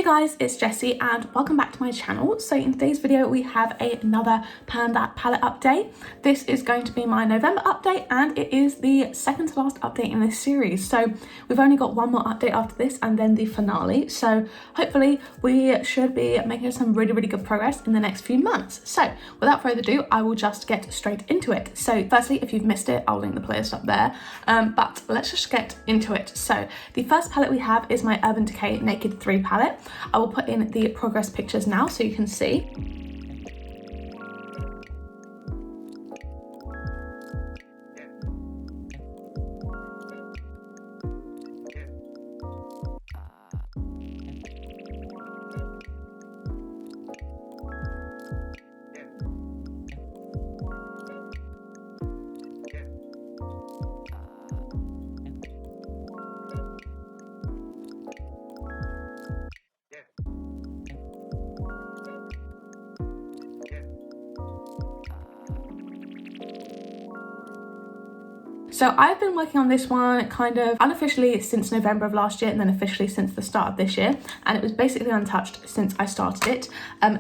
Hey guys, it's Jessie and welcome back to my channel. So in today's video we have another Pan That palette update. This is going to be my November update and it is the second to last update in this series. So we've only got one more update after this and then the finale. So hopefully we should be making some really good progress in the next few months. So without further ado, I will just get straight into it. So firstly, if you've missed it, I'll link the playlist up there. But let's just get into it. So the first palette we have is my Urban Decay Naked 3 palette. I will put in the progress pictures now so you can see. So I've been working on this one kind of unofficially since November of last year and then officially since the start of this year, and it was basically untouched since I started it.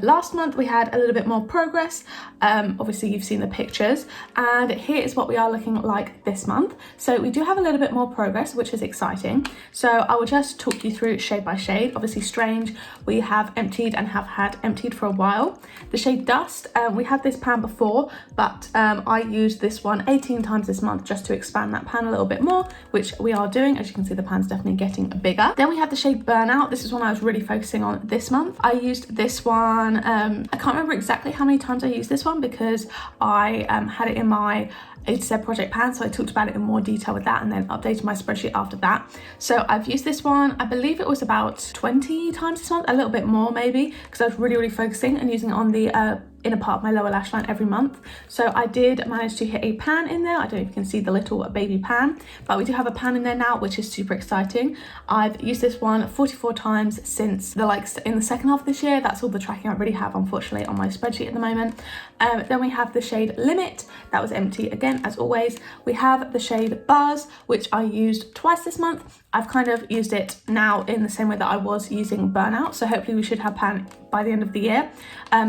Last month we had a little bit more progress. Obviously you've seen the pictures, and here is what we are looking like this month. So we do have a little bit more progress, which is exciting. So I will just talk you through shade by shade. Obviously Strange we have emptied and have had emptied for a while. The shade Dust, we had this pan before, but I used this one 18 times this month just to expand that pan a little bit more, which we are doing. As you can see, the pan's definitely getting bigger. Then we have the shade Burnout. This is one I was really focusing on this month. I used this one, I can't remember exactly how many times I used this one because I had it in my A to Z project pan, so I talked about it in more detail with that and then updated my spreadsheet after that. So I've used this one, I believe it was about 20 times this month, a little bit more maybe, because I was really focusing and using it on the inner part of my lower lash line every month. So I did manage to hit a pan in there. I don't know if you can see the little baby pan, but we do have a pan in there now, which is super exciting. I've used this one 44 times since in the second half of this year. That's all the tracking I really have, unfortunately, on my spreadsheet at the moment. Then we have the shade Limit. That was empty again, as always. We have the shade Buzz, which I used twice this month. I've kind of used it now in the same way that I was using Burnout. So hopefully we should have pan by the end of the year,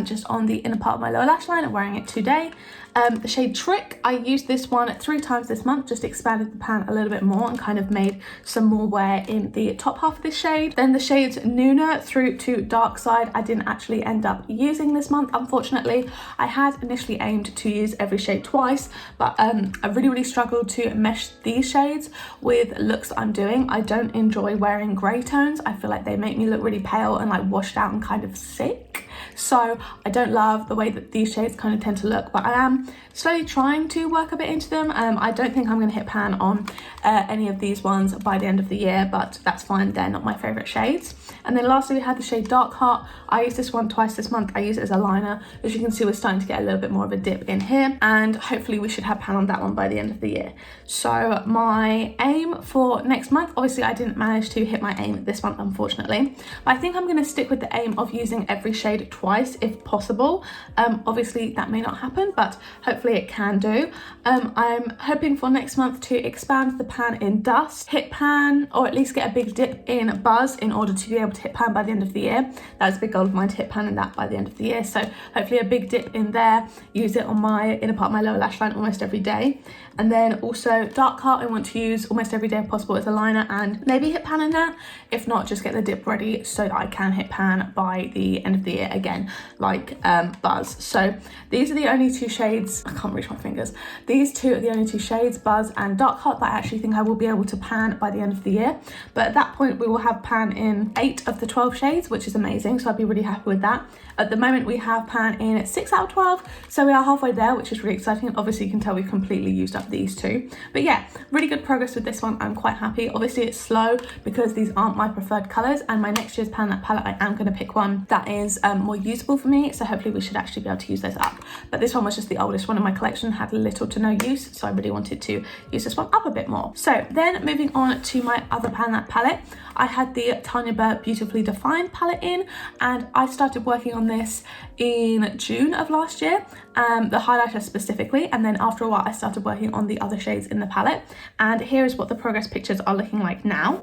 just on the inner part of my lower lash line. I'm wearing it today. The shade Trick, I used this one 3 times this month, just expanded the pan a little bit more and kind of made some more wear in the top half of this shade. Then the shades Nooner through to Dark Side, I didn't actually end up using this month, unfortunately. I had initially aimed to use every shade twice, but I really struggled to mesh these shades with looks that I'm doing. I don't enjoy wearing grey tones. I feel like they make me look really pale and like washed out and kind of sick. So I don't love the way that these shades kind of tend to look, but I am slowly trying to work a bit into them. I don't think I'm going to hit pan on any of these ones by the end of the year, but that's fine, they're not my favourite shades. And then lastly we had the shade Dark Heart. I used this one twice this month. I use it as a liner. As you can see, we're starting to get a little bit more of a dip in here, and hopefully we should have pan on that one by the end of the year. So my aim for next month, obviously I didn't manage to hit my aim this month, unfortunately, but I think I'm going to stick with the aim of using every shade twice if possible. Obviously that may not happen, but hopefully it can do. I'm hoping for next month to expand the pan in Dust, hit pan, or at least get a big dip in Buzz in order to be able to hit pan by the end of the year. That's a big goal of mine, to hit pan in that by the end of the year. So hopefully a big dip in there, use it on my inner part of my lower lash line almost every day. And then also Dark Heart I want to use almost every day if possible as a liner, and maybe hit pan in there. If not, just get the dip ready so that I can hit pan by the end of the year again, like Buzz. So these are the only two shades, I can't reach my fingers. These two are the only two shades, Buzz and Dark Heart, that I actually think I will be able to pan by the end of the year. But at that point we will have pan in 8 of the 12 shades, which is amazing, so I'd be really happy with that. At the moment we have pan in 6 out of 12, so we are halfway there, which is really exciting. And obviously you can tell we've completely used up these two, but yeah, really good progress with this one. I'm quite happy. Obviously it's slow because these aren't my preferred colors, and my next year's Pan That palette I am going to pick one that is more usable for me, so hopefully we should actually be able to use those up. But this one was just the oldest one in my collection, had little to no use, so I really wanted to use this one up a bit more. So then moving on to my other Pan That palette, I had the Tanya Burt Beautifully Defined palette in, and I started working on this in June of last year, the highlighter specifically, and then after a while I started working on the other shades in the palette, and here is what the progress pictures are looking like now.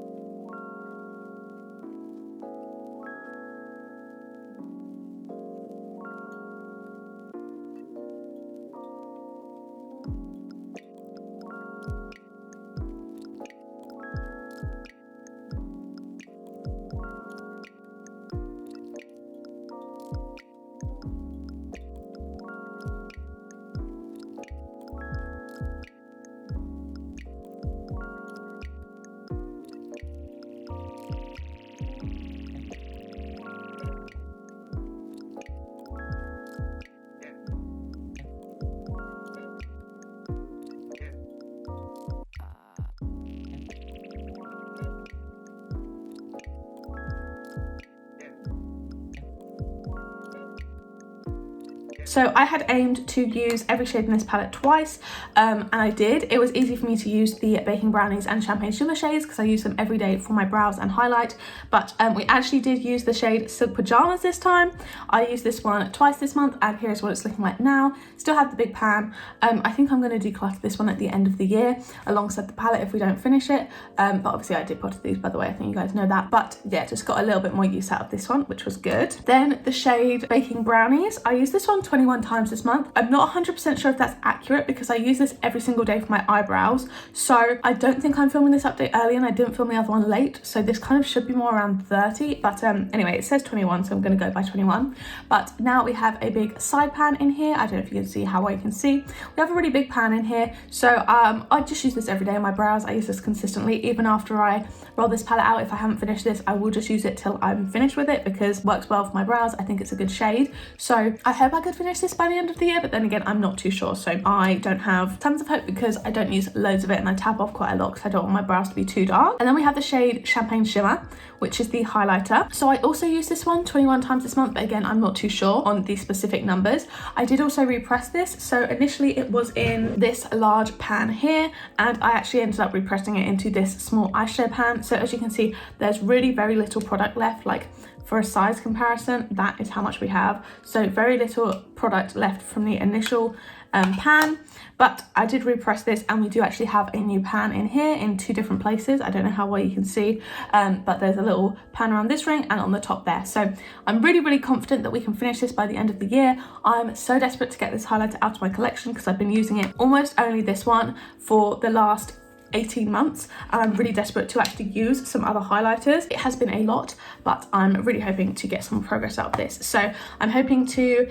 So I had aimed to use every shade in this palette twice, and I did. It was easy for me to use the Baking Brownies and Champagne Shimmer shades because I use them every day for my brows and highlight, but we actually did use the shade Silk Pajamas this time. I used this one twice this month, and here's what it's looking like now. Still have the big pan. I think I'm going to declutter this one at the end of the year alongside the palette if we don't finish it, but obviously I did pot these, by the way, I think you guys know that. But yeah, just got a little bit more use out of this one, which was good. Then the shade Baking Brownies, I used this one 21 times this month. I'm not 100% sure if that's accurate because I use this every single day for my eyebrows, so I don't think I'm filming this update early, and I didn't film the other one late, so this kind of should be more around 30, but anyway, it says 21, so I'm going to go by 21. But now we have a big side pan in here. I don't know if you can see how well you can see. We have a really big pan in here, so I just use this every day on my brows. I use this consistently. Even after I roll this palette out, if I haven't finished this, I will just use it till I'm finished with it because it works well for my brows. I think it's a good shade, so I hope I could finish this by the end of the year, but then again, I'm not too sure, so I don't have tons of hope because I don't use loads of it and I tap off quite a lot because I don't want my brows to be too dark. And then we have the shade Champagne Shimmer, which is the highlighter. So I also use this one 21 times this month, but again, I'm not too sure on the specific numbers. I did also repress this, so initially it was in this large pan here, and I actually ended up repressing it into this small eyeshadow pan. So as you can see, there's really very little product left. Like, for a size comparison, that is how much we have. So very little product left from the initial pan, but I did repress this, and we do actually have a new pan in here in two different places. I don't know how well you can see, but there's a little pan around this ring and on the top there. So I'm really confident that we can finish this by the end of the year. I'm so desperate to get this highlighter out of my collection because I've been using it almost only this one for the last 18 months, and I'm really desperate to actually use some other highlighters. It has been a lot, but I'm really hoping to get some progress out of this. So I'm hoping to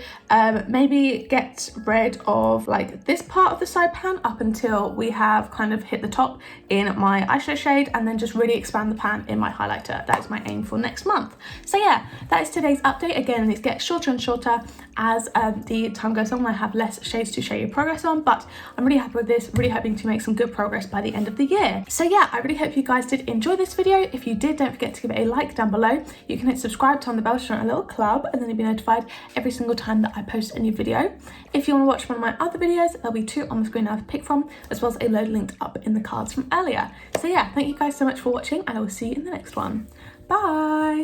maybe get rid of like this part of the side pan up until we have kind of hit the top in my eyeshadow shade, and then just really expand the pan in my highlighter. That is my aim for next month. So yeah, that is today's update. Again, these get shorter and shorter as the time goes on. I have less shades to show you progress on, but I'm really happy with this, really hoping to make some good progress by the end of the year. So yeah, I really hope you guys did enjoy this video. If you did, don't forget to give it a like down below. You can hit subscribe, turn the bell to join a little club, and then you'll be notified every single time that I post a new video. If you want to watch one of my other videos, there'll be two on the screen now to pick from, as well as a load linked up in the cards from earlier. So yeah, thank you guys so much for watching, and I will see you in the next one. Bye!